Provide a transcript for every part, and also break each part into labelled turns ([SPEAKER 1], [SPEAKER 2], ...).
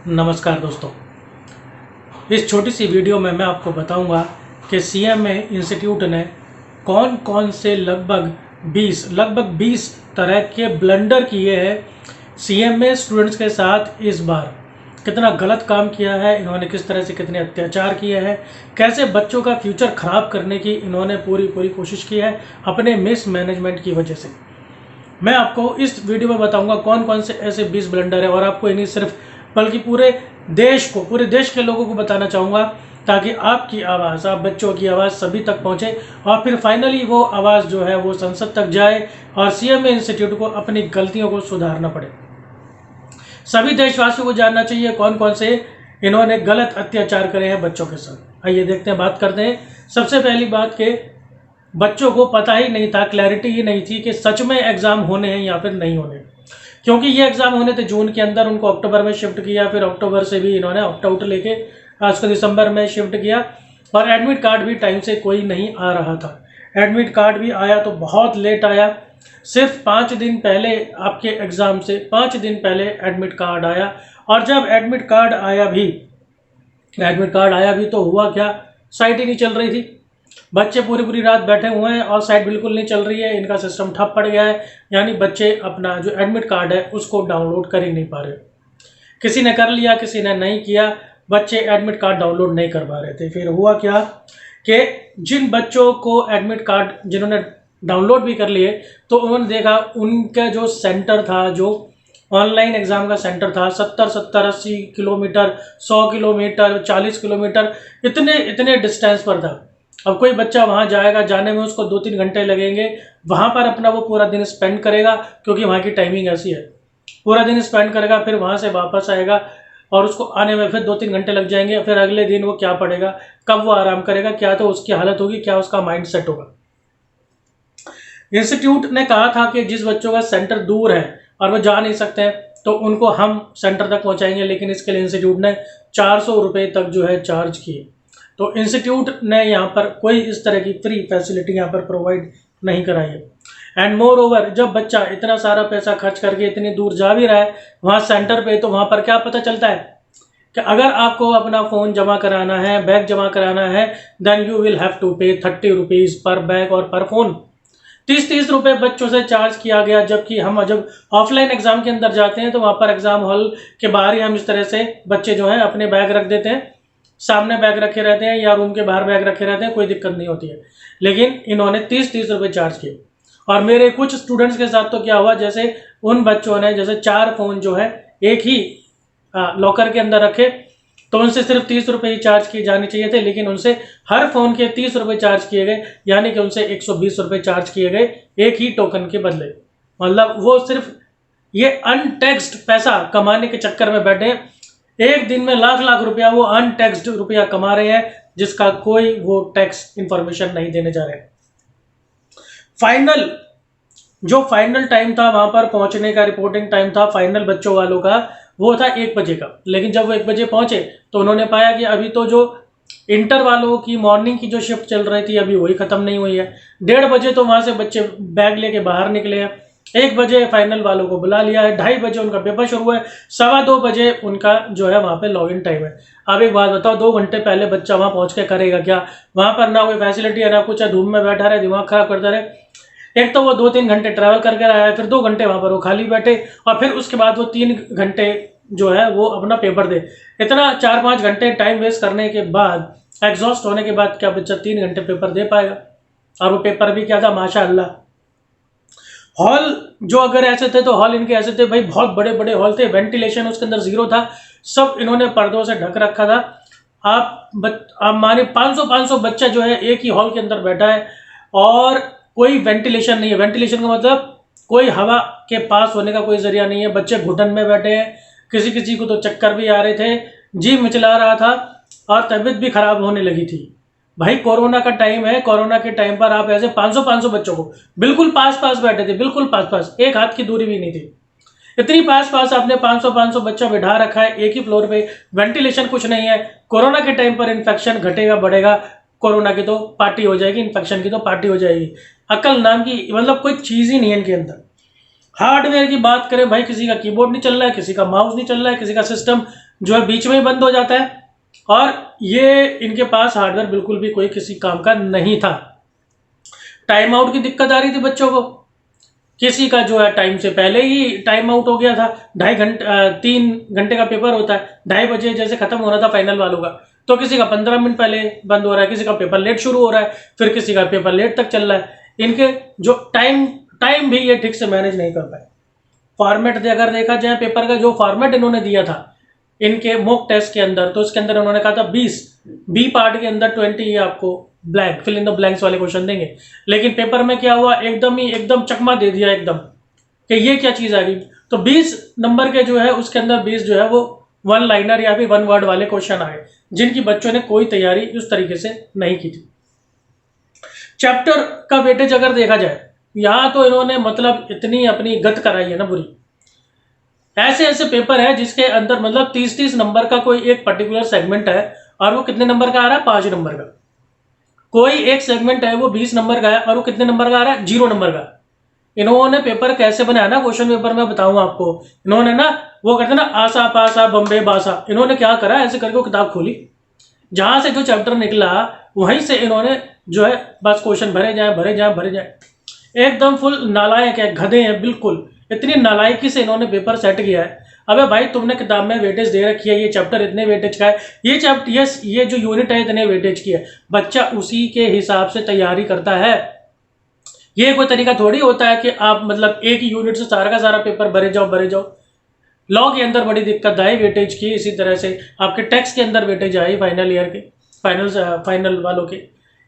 [SPEAKER 1] नमस्कार दोस्तों, इस छोटी सी वीडियो में मैं आपको बताऊंगा कि सीएमए इंस्टीट्यूट ने कौन कौन से लगभग 20 तरह के ब्लंडर किए हैं सीएमए स्टूडेंट्स के साथ। इस बार कितना गलत काम किया है इन्होंने, किस तरह से कितने अत्याचार किए हैं, कैसे बच्चों का फ्यूचर ख़राब करने की इन्होंने पूरी कोशिश की है अपने मिसमैनेजमेंट की वजह से। मैं आपको इस वीडियो में बताऊंगा कौन कौन से ऐसे 20 ब्लंडर है, और आपको इन्हीं सिर्फ बल्कि पूरे देश के लोगों को बताना चाहूँगा, ताकि आपकी आवाज़, आप बच्चों की आवाज़ सभी तक पहुँचे और फिर फाइनली वो आवाज़ जो है वो संसद तक जाए और सीएमए इंस्टीट्यूट को अपनी गलतियों को सुधारना पड़े। सभी देशवासियों को जानना चाहिए कौन कौन से इन्होंने गलत अत्याचार करे हैं बच्चों के साथ। आइए देखते हैं, बात करते हैं। सबसे पहली बात कि बच्चों को पता ही नहीं था, क्लैरिटी ही नहीं थी कि सच में एग्ज़ाम होने हैं या फिर नहीं होने, क्योंकि ये एग्ज़ाम होने थे जून के अंदर, उनको अक्टूबर में शिफ्ट किया, फिर अक्टूबर से भी इन्होंने ऑप्ट आउट लेके आज को दिसंबर में शिफ्ट किया, और एडमिट कार्ड भी टाइम से कोई नहीं आ रहा था। एडमिट कार्ड भी आया तो बहुत लेट आया, सिर्फ 5 दिन पहले आपके एग्ज़ाम से 5 दिन पहले एडमिट कार्ड आया। और जब एडमिट कार्ड आया भी तो हुआ क्या, साइट ही नहीं चल रही थी। बच्चे पूरी रात बैठे हुए हैं और साइट बिल्कुल नहीं चल रही है, इनका सिस्टम ठप पड़ गया है, यानी बच्चे अपना जो एडमिट कार्ड है उसको डाउनलोड कर ही नहीं पा रहे। किसी ने कर लिया, किसी ने नहीं किया, बच्चे एडमिट कार्ड डाउनलोड नहीं कर पा रहे थे। फिर हुआ क्या कि जिन बच्चों को एडमिट कार्ड जिन्होंने डाउनलोड भी कर लिए, तो उन्होंने देखा उनका जो सेंटर था, जो ऑनलाइन एग्ज़ाम का सेंटर था, 70-80 किलोमीटर, 100 किलोमीटर, 40 किलोमीटर, इतने डिस्टेंस पर था। अब कोई बच्चा वहाँ जाएगा, जाने में उसको 2-3 घंटे लगेंगे, वहाँ पर अपना वो पूरा दिन स्पेंड करेगा, क्योंकि वहाँ की टाइमिंग ऐसी है, पूरा दिन स्पेंड करेगा, फिर वहाँ से वापस आएगा और उसको आने में फिर 2-3 घंटे लग जाएंगे। फिर अगले दिन वो क्या पढ़ेगा, कब वो आराम करेगा, क्या तो उसकी हालत होगी, क्या उसका माइंड सेट होगा। इंस्टीट्यूट ने कहा था कि जिस बच्चों का सेंटर दूर है और वो जा नहीं सकते हैं तो उनको हम सेंटर तक पहुँचाएंगे, लेकिन इसके लिए इंस्टीट्यूट ने 400 रुपये तक जो है चार्ज किए। तो इंस्टीट्यूट ने यहाँ पर कोई इस तरह की फ्री फैसिलिटी यहाँ पर प्रोवाइड नहीं कराई है। एंड मोर ओवर, जब बच्चा इतना सारा पैसा खर्च करके इतनी दूर जा भी रहा है वहाँ सेंटर पे, तो वहाँ पर क्या पता चलता है कि अगर आपको अपना फ़ोन जमा कराना है, बैग जमा कराना है, then you will have to pay 30 rupees पर बैग और पर फ़ोन। 30 रुपये बच्चों से चार्ज किया गया, जबकि हम जब ऑफलाइन एग्ज़ाम के अंदर जाते हैं तो वहाँ पर एग्ज़ाम हॉल के बाहर ही हम इस तरह से बच्चे जो हैं अपने बैग रख देते हैं, सामने बैग रखे रहते हैं या रूम के बाहर बैग रखे रहते हैं, कोई दिक्कत नहीं होती है। लेकिन इन्होंने 30 रुपये चार्ज किए। और मेरे कुछ स्टूडेंट्स के साथ तो क्या हुआ, जैसे उन बच्चों ने जैसे 4 फ़ोन जो है एक ही लॉकर के अंदर रखे, तो उनसे सिर्फ 30 रुपये ही चार्ज किए जाने चाहिए थे, लेकिन उनसे हर फ़ोन के 30 रुपये चार्ज किए गए, यानी कि उनसे 120 रुपये चार्ज किए गए एक ही टोकन के बदले। मतलब वो सिर्फ ये अनटैक्स्ड पैसा कमाने के चक्कर में बैठे, एक दिन में लाख रुपया वो अनटैक्स्ड रुपया कमा रहे हैं, जिसका कोई वो टैक्स इंफॉर्मेशन नहीं देने जा रहे हैं। फाइनल टाइम था वहां पर पहुंचने का, रिपोर्टिंग टाइम था फाइनल बच्चों वालों का, वो था 1 बजे का। लेकिन जब वो 1 बजे पहुंचे तो उन्होंने पाया कि अभी तो जो इंटर वालों की मॉर्निंग की जो शिफ्ट चल रही थी अभी वही ख़त्म नहीं हुई है। 1:30 बजे तो वहाँ से बच्चे बैग लेके बाहर निकले हैं, 1 बजे फाइनल वालों को बुला लिया है, 2:30 बजे उनका पेपर शुरू हुआ है, 2:15 बजे उनका जो है वहाँ पे लॉगिन टाइम है। अब एक बात बताओ, 2 घंटे पहले बच्चा वहाँ पहुँच के करेगा क्या? वहाँ पर ना कोई फैसिलिटी है ना कुछ है, धूप में बैठा रहे, दिमाग खराब करता रहे। एक तो वो 2-3 घंटे ट्रैवल करके आया है, फिर 2 घंटे वहाँ पर वो खाली बैठे, और फिर उसके बाद वो 3 घंटे जो है वो अपना पेपर दे। इतना 4-5 घंटे टाइम वेस्ट करने के बाद, एग्जॉस्ट होने के बाद, क्या बच्चा 3 घंटे पेपर दे पाएगा? और वो पेपर भी क्या था, माशाअल्लाह। हॉल जो अगर ऐसे थे तो हॉल इनके ऐसे थे भाई, बहुत बड़े बड़े हॉल थे, वेंटिलेशन उसके अंदर ज़ीरो था, सब इन्होंने पर्दों से ढक रखा था। आप माने 500 बच्चा जो है एक ही हॉल के अंदर बैठा है और कोई वेंटिलेशन नहीं है। वेंटिलेशन का मतलब कोई हवा के पास होने का कोई जरिया नहीं है। बच्चे घुटन में बैठे हैं, किसी को तो चक्कर भी आ रहे थे, जी मिचला रहा था और तबीयत भी खराब होने लगी थी। भाई कोरोना का टाइम है, कोरोना के टाइम पर आप ऐसे 500 बच्चों को बिल्कुल पास बैठे थे, बिल्कुल पास, एक हाथ की दूरी भी नहीं थी, इतनी पास आपने 500 बच्चा बिठा रखा है एक ही फ्लोर पे, वेंटिलेशन कुछ नहीं है। कोरोना के टाइम पर इन्फेक्शन घटेगा बढ़ेगा, कोरोना की तो पार्टी हो जाएगी, इन्फेक्शन की तो पार्टी हो जाएगी। अकल नाम की मतलब कोई चीज़ ही नहीं है इनके अंदर। हार्डवेयर की बात करें भाई, किसी का कीबोर्ड नहीं चल रहा है, किसी का माउस नहीं चल रहा है, किसी का सिस्टम जो है बीच में ही बंद हो जाता है। और ये इनके पास हार्डवेयर बिल्कुल भी कोई किसी काम का नहीं था। टाइम आउट की दिक्कत आ रही थी बच्चों को, किसी का जो है टाइम से पहले ही टाइम आउट हो गया था। 3 घंटे का पेपर होता है, 2:30 बजे जैसे खत्म हो रहा था फाइनल वालों का, तो किसी का 15 मिनट पहले बंद हो रहा है, किसी का पेपर लेट शुरू हो रहा है, फिर किसी का पेपर लेट तक चल रहा है। इनके जो टाइम भी ये ठीक से मैनेज नहीं कर पाए। फॉर्मेट अगर देखा जाए पेपर का, जो फॉर्मेट इन्होंने दिया था इनके मॉक टेस्ट के अंदर, तो उसके अंदर उन्होंने कहा था 20 बी पार्ट के अंदर 20 आपको blank fill in the blanks वाले क्वेश्चन देंगे। लेकिन पेपर में क्या हुआ, एकदम चकमा दे दिया एकदम कि ये क्या चीज आ गई। तो 20 नंबर के जो है उसके अंदर 20 जो है वो 1 लाइनर या फिर 1 वर्ड वाले क्वेश्चन आए, जिनकी बच्चों ने कोई तैयारी उस तरीके से नहीं की थी। चैप्टर का वेटेज अगर देखा जाए, यहां तो इन्होंने मतलब इतनी अपनी गत कराई है ना बुरी। ऐसे ऐसे पेपर है जिसके अंदर मतलब 30-30 नंबर का कोई एक पर्टिकुलर सेगमेंट है, और वो कितने नंबर का आ रहा है, 5 नंबर का। कोई एक सेगमेंट है वो 20 नंबर का है, और वो कितने नंबर का आ रहा है, 0 नंबर का। इन्होंने पेपर कैसे बनाया ना, क्वेश्चन पेपर में बताऊं आपको, इन्होंने ना वो कहते हैं ना आसा पासा बम्बे बासा, इन्होंने क्या करा, ऐसे करके वो किताब खोली, जहां से जो चैप्टर निकला वहीं से इन्होंने जो है बस क्वेश्चन भरे जाए भरे जाए भरे जाए। एकदम फुल नालायक है, गधे हैं बिल्कुल, इतनी नालायकी से इन्होंने पेपर सेट किया है। अबे भाई तुमने किताब में वेटेज दे रखी है, ये चैप्टर इतने वेटेज का है, ये चैप्टर ये जो यूनिट है इतने वेटेज की है, बच्चा उसी के हिसाब से तैयारी करता है। ये कोई तरीका थोड़ी होता है कि आप मतलब एक ही यूनिट से सारा का सारा पेपर भरे जाओ। लॉ के अंदर बड़ी दिक्कत आई वेटेज की, इसी तरह से आपके टैक्स के अंदर वेटेज आई फाइनल ईयर के, फाइनल वालों के।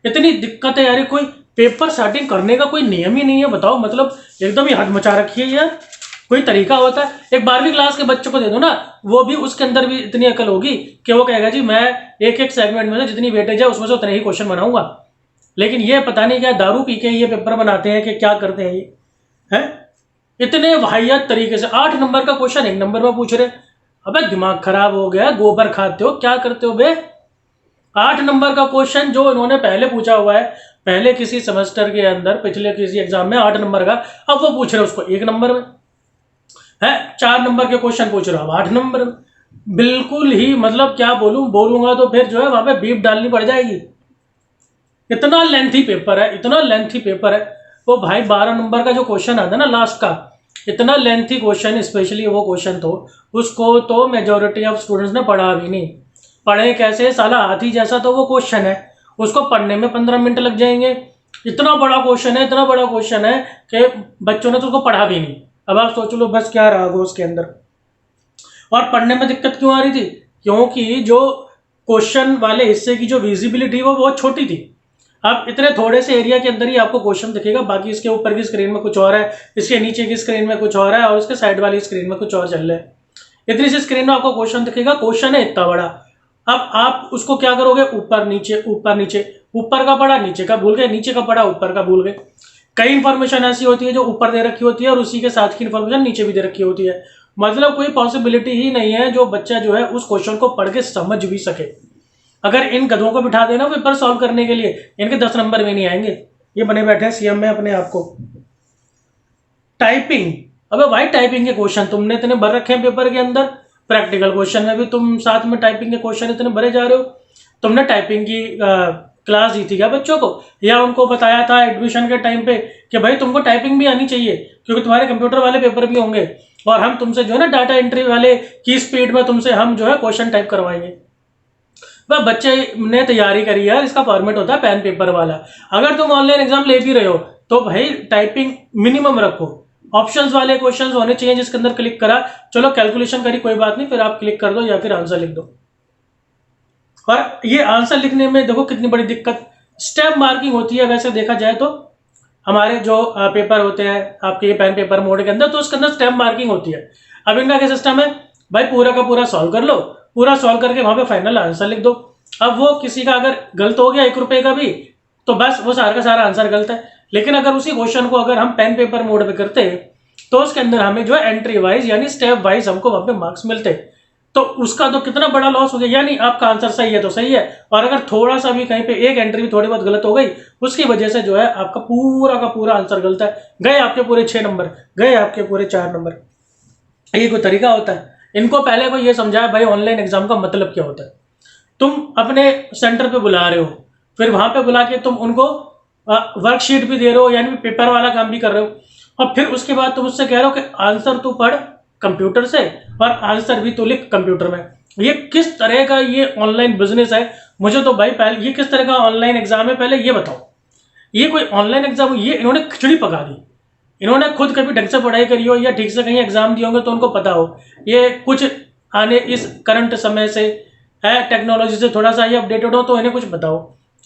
[SPEAKER 1] इतनी दिक्कत है यार, कोई पेपर सेटिंग करने का कोई नियम ही नहीं है, बताओ, मतलब एकदम ही हद मचा रखी है यार। कोई तरीका होता है, एक 12वीं क्लास के बच्चों को दे दो ना, वो भी उसके अंदर भी इतनी अकल होगी कि वो कहेगा जी मैं एक एक सेगमेंट में से जितनी वेटेज है उसमें से उतने ही क्वेश्चन बनाऊंगा। लेकिन ये पता नहीं क्या दारू पी के ये पेपर बनाते हैं कि क्या करते हैं ये, हैं इतने वाहियात तरीके से। 8 नंबर का क्वेश्चन 1 नंबर में पूछ रहे, अबे दिमाग खराब हो गया, गोबर खाते हो क्या करते हो बे। 8 नंबर का क्वेश्चन जो इन्होंने पहले पूछा हुआ है, पहले किसी सेमेस्टर के अंदर पिछले किसी एग्जाम में 8 नंबर का, अब वो पूछ रहे उसको 1 नंबर में है। 4 नंबर के क्वेश्चन पूछ रहे हो अब 8 नंबर में। बिल्कुल ही मतलब क्या बोलूंगा तो फिर जो है वहां पे बीप डालनी पड़ जाएगी। इतना लेंथी पेपर है, इतना लेंथी पेपर है वो भाई। 12 नंबर का जो क्वेश्चन आता है ना लास्ट का, इतना लेंथी क्वेश्चन, स्पेशली वो क्वेश्चन तो उसको तो मेजोरिटी ऑफ स्टूडेंट्स ने पढ़ा भी नहीं। पढ़े कैसे साला, हाथी जैसा तो वो क्वेश्चन है, उसको पढ़ने में 15 मिनट लग जाएंगे। इतना बड़ा क्वेश्चन है, इतना बड़ा क्वेश्चन है कि बच्चों ने तो उसको पढ़ा भी नहीं। अब आप सोच लो बस क्या रहा होगा उसके अंदर। और पढ़ने में दिक्कत क्यों आ रही थी, क्योंकि जो क्वेश्चन वाले हिस्से की जो विजिबिलिटी वो बहुत छोटी थी। अब इतने थोड़े से एरिया के अंदर ही आपको क्वेश्चन दिखेगा, बाकी इसके ऊपर की स्क्रीन में कुछ और है, इसके नीचे की स्क्रीन में कुछ और है, और इसके साइड वाली स्क्रीन में कुछ और चल रहा है। इतनी सी स्क्रीन में आपको क्वेश्चन दिखेगा, क्वेश्चन है इतना बड़ा। अब आप उसको क्या करोगे, ऊपर नीचे ऊपर नीचे, ऊपर का पढ़ा नीचे का भूल गए, नीचे का पढ़ा ऊपर का भूल गए। कई इंफॉर्मेशन ऐसी होती है जो ऊपर दे रखी होती है और उसी के साथ की इंफॉर्मेशन नीचे भी दे रखी होती है। मतलब कोई पॉसिबिलिटी ही नहीं है जो बच्चा जो है उस क्वेश्चन को पढ़ के समझ भी सके। अगर इन गधों को बिठा देना पेपर सॉल्व करने के लिए, इनके 10 नंबर में नहीं आएंगे। ये बने बैठे हैं सीएम में अपने आप को। टाइपिंग, अबे भाई टाइपिंग के क्वेश्चन तुमने इतने भर रखे हैं पेपर के अंदर, प्रैक्टिकल क्वेश्चन में भी तुम साथ में टाइपिंग के क्वेश्चन इतने भरे जा रहे हो। तुमने टाइपिंग की क्लास दी थी क्या बच्चों को, या उनको बताया था एडमिशन के टाइम पे कि भाई तुमको टाइपिंग भी आनी चाहिए क्योंकि तुम्हारे कंप्यूटर वाले पेपर भी होंगे, और हम तुमसे जो है ना डाटा एंट्री वाले की स्पीड में तुमसे हम जो है क्वेश्चन टाइप करवाएंगे। वह बच्चे ने तैयारी करी यार, इसका फॉर्मेट होता है पेन पेपर वाला। अगर तुम ऑनलाइन एग्जाम ले भी रहे हो तो भाई टाइपिंग मिनिमम रखो। ऑप्शंस वाले क्वेश्चंस होने चाहिए जिसके अंदर क्लिक करा, चलो कैलकुलेशन करी कोई बात नहीं, फिर आप क्लिक कर दो या फिर आंसर लिख दो। और ये आंसर लिखने में देखो कितनी बड़ी दिक्कत, स्टेप मार्किंग होती है। वैसे देखा जाए तो हमारे जो पेपर होते हैं आपके ये पेन पेपर मोड के अंदर, तो उसके अंदर स्टेप मार्किंग होती है। अब इनका क्या सिस्टम है, भाई पूरा का पूरा सॉल्व कर लो, पूरा सॉल्व करके वहां पे फाइनल आंसर लिख दो। अब वो किसी का अगर गलत हो गया 1 रुपए का भी, तो बस वो सारा का सारा आंसर गलत है। लेकिन अगर उसी क्वेश्चन को अगर हम पेन पेपर मोड पे करते तो उसके अंदर हमें जो है एंट्री वाइज यानी स्टेप वाइज हमको वहां पे मार्क्स मिलते, तो उसका तो कितना बड़ा लॉस हो गया। यानी आपका आंसर सही है तो सही है, और अगर थोड़ा सा भी कहीं पे एक एंट्री भी थोड़ी बहुत गलत हो गई उसकी वजह से जो है आपका पूरा का पूरा आंसर गलत है, गए आपके पूरे 6 नंबर, गए आपके पूरे 4 नंबर। ये कोई तरीका होता है? इनको पहले वो ये समझाया भाई ऑनलाइन एग्जाम का मतलब क्या होता है। तुम अपने सेंटर पे बुला रहे हो, फिर वहां पे बुला के तुम उनको वर्कशीट भी दे रहे हो, यानी पेपर वाला काम भी कर रहे हो, और फिर उसके बाद तुम उससे कह रहे हो कि आंसर तू पढ़ कंप्यूटर से और आंसर भी तू लिख कंप्यूटर में। ये किस तरह का ये ऑनलाइन बिजनेस है? मुझे तो भाई पहले ये किस तरह का ऑनलाइन एग्जाम है पहले ये बताओ। ये कोई ऑनलाइन एग्जाम? ये इन्होंने खिचड़ी पका दी। इन्होंने खुद कभी ढंग से पढ़ाई करी हो या ठीक से कहीं एग्जाम दिए होंगे तो उनको पता हो। ये कुछ आने इस करंट समय से है, टेक्नोलॉजी से थोड़ा सा ये अपडेटेड हो तो इन्हें कुछ बताओ।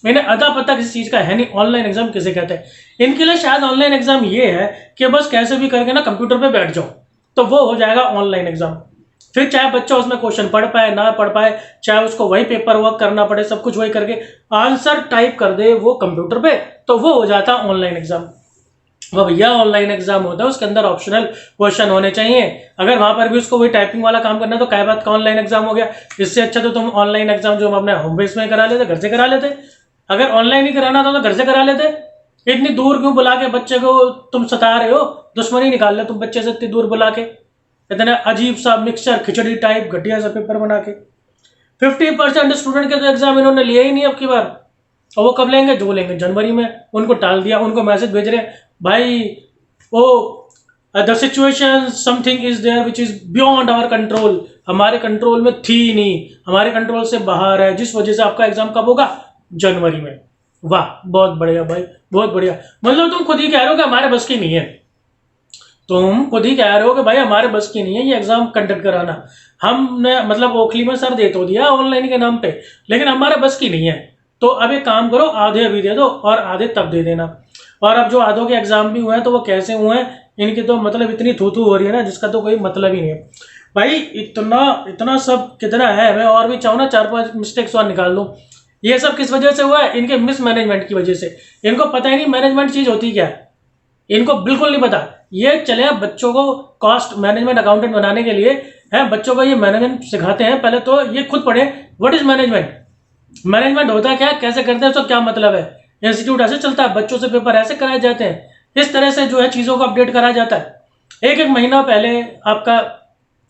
[SPEAKER 1] इन्हें अदा पता किसी चीज़ का है नहीं ऑनलाइन एग्जाम किसे कहते हैं। इनके लिए शायद ऑनलाइन एग्जाम ये है कि बस कैसे भी करके ना कंप्यूटर पे बैठ जाओ तो वो हो जाएगा ऑनलाइन एग्जाम। फिर चाहे बच्चा उसमें क्वेश्चन पढ़ पाए ना पढ़ पाए, चाहे उसको वही पेपर वर्क करना पड़े, सब कुछ वही करके आंसर टाइप कर दे वो कंप्यूटर पे, तो वो हो जाता ऑनलाइन एग्जाम। वो भैया ऑनलाइन एग्जाम होता है, उसके अंदर ऑप्शनल क्वेश्चन होने चाहिए। अगर वहां पर भी उसको वही टाइपिंग वाला काम करना है तो क्या बात का ऑनलाइन एग्जाम हो गया। इससे अच्छा तो तुम ऑनलाइन एग्जाम जो हम अपने होम बेस में करा लेते, घर से करा लेते। अगर ऑनलाइन ही कराना था तो घर से करा लेते। इतनी दूर क्यों बुला के बच्चे को तुम सता रहे हो? दुश्मनी निकाल ले तुम बच्चे से इतनी दूर बुला के, इतना अजीब सा मिक्सचर खिचड़ी टाइप घटिया सा पेपर बना के। 50% स्टूडेंट के तो एग्जाम इन्होंने लिया ही नहीं अब की बार, और वो कब लेंगे? जो लेंगे जनवरी में। उनको टाल दिया, उनको मैसेज भेज रहे हैं भाई oh the situation something is there which is beyond our control. हमारे कंट्रोल में थी नहीं, हमारे कंट्रोल से बाहर है, जिस वजह से आपका एग्जाम कब होगा? जनवरी में। वाह, बहुत बढ़िया भाई, बहुत बढ़िया। मतलब तुम खुद ही कह रहे हो कि हमारे बस की नहीं है। तुम खुद ही कह रहे हो कि भाई हमारे बस की नहीं है ये एग्जाम कंडक्ट कराना। हमने मतलब ओखली में सर दे तो दिया ऑनलाइन के नाम पे, लेकिन हमारे बस की नहीं है। तो अब एक काम करो, आधे अभी दे दो और आधे तब दे देना। और अब जो आधों के एग्जाम भी हुए हैं तो वो कैसे हुए हैं, इनकी तो मतलब इतनी थू थू हो रही है ना जिसका तो कोई मतलब ही नहीं है भाई। इतना इतना सब कितना है, मैं और भी चाहूँ ना 4-5 मिस्टेक्स और निकाल लूँ। ये सब किस वजह से हुआ है? इनके मिसमैनेजमेंट की वजह से। इनको पता ही नहीं मैनेजमेंट चीज होती क्या है, इनको बिल्कुल नहीं पता। ये चले बच्चों को कॉस्ट मैनेजमेंट अकाउंटेंट बनाने के लिए है, बच्चों को ये मैनेजमेंट सिखाते हैं। पहले तो ये खुद पढ़े व्हाट इज मैनेजमेंट, मैनेजमेंट होता क्या, कैसे करते हैं, उसका क्या मतलब है। इंस्टीट्यूट ऐसे चलता है, बच्चों से पेपर ऐसे कराए जाते हैं, इस तरह से जो है चीज़ों को अपडेट कराया जाता है। एक महीना पहले आपका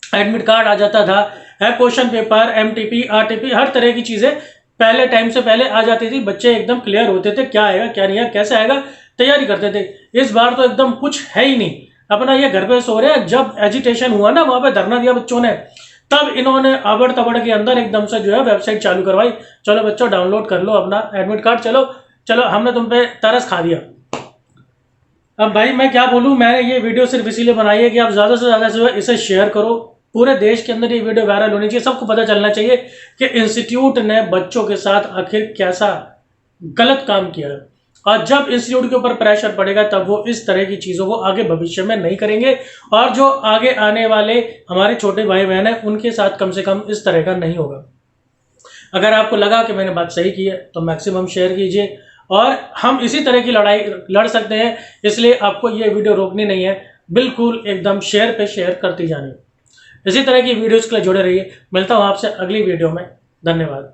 [SPEAKER 1] एडमिट कार्ड आ जाता था, है क्वेश्चन पेपर, एमटीपी, आरटीपी, हर तरह की चीज़ें पहले टाइम से पहले आ जाती थी। बच्चे एकदम क्लियर होते थे क्या आएगा क्या नहीं आएगा, कैसे आएगा, तैयारी करते थे। इस बार तो एकदम कुछ है ही नहीं, अपना ये घर पे सो रहे हैं। जब एजिटेशन हुआ ना, वहां पे धरना दिया बच्चों ने, तब इन्होंने अबड़ तबड़ के अंदर एकदम से जो है वेबसाइट चालू करवाई। चलो बच्चों डाउनलोड कर लो अपना एडमिट कार्ड, चलो चलो हमने तुम पे तरस खा दिया। अब भाई मैं क्या बोलूँ, मैंने ये वीडियो सिर्फ इसीलिए बनाई है कि आप ज़्यादा से ज़्यादा जो है इसे शेयर करो। पूरे देश के अंदर ये वीडियो वायरल होनी चाहिए, सबको पता चलना चाहिए कि इंस्टीट्यूट ने बच्चों के साथ आखिर कैसा गलत काम किया है। और जब इंस्टीट्यूट के ऊपर प्रेशर पड़ेगा तब वो इस तरह की चीज़ों को आगे भविष्य में नहीं करेंगे, और जो आगे आने वाले हमारे छोटे भाई बहन हैं उनके साथ कम से कम इस तरह का नहीं होगा। अगर आपको लगा कि मैंने बात सही की है तो मैक्सिमम शेयर कीजिए, और हम इसी तरह की लड़ाई लड़ सकते हैं, इसलिए आपको ये वीडियो रोकनी नहीं है, बिल्कुल एकदम शेयर पे शेयर करती जानी। इसी तरह की वीडियोस के लिए जुड़े रहिए। मिलता हूँ आपसे अगली वीडियो में। धन्यवाद।